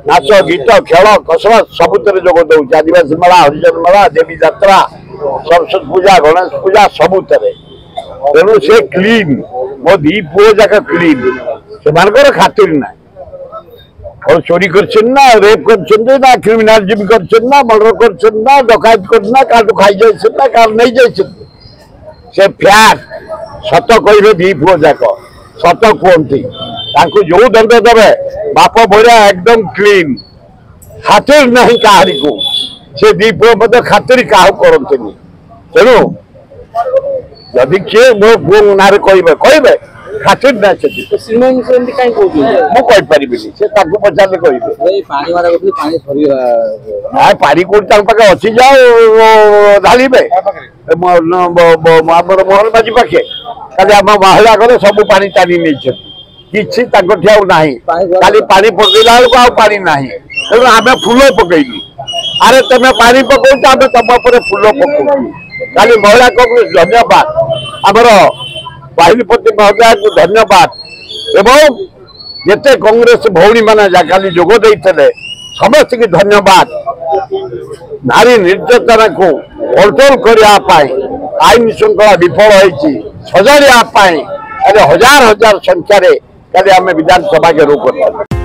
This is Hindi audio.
नाच गीत खेल कसरत सबुतरे जोग दौर आदिवासी मेला हरिजन मेला देवी यात्रा सरस्वती पूजा गणेश पूजा सबुतरे तेणु से क्लीन मो दी पुओ जाक क्लीन से खातिर ना और चोरी करना रेप करना क्रिमिनालिज्म करना मर्डर करना डकायत करना काटू खाई जाना कार नहीं जाए से फ्याट सत कहे दी पुओ जाक सत कहती जो दंड देवे बाप भैया एकदम क्लीन खातिर नहीं कहारी को से दी पुओ मत खातिर क्या करते तेणु जदि किए मो पुओ ना कहे खातिर ना मुझे पचारे कहे पानी कौन पाखे अच्छी जाओ ढाले मोहन बाजी पाखे खाली आम महिला गले सब पानी टाणी नहीं किसी ना खाली पानी पकड़ा बेलू पानी ना तेणु आम फूल पकईलु अरे तुम पानी पकाऊ आम तुम फूल पकाऊ खाली महिला कांग्रेस धन्यवाद आमर वाहिनीपति महोदय को धन्यवाद एवं जिते कांग्रेस भौणी मैंने खाली जोग देते समस्त की धन्यवाद नारी निर्यातना को कंट्रोल करने आईन श्रृंखला विफल होती सजाड़ापी हजार हजार संख्यार आम विधानसभा के रोक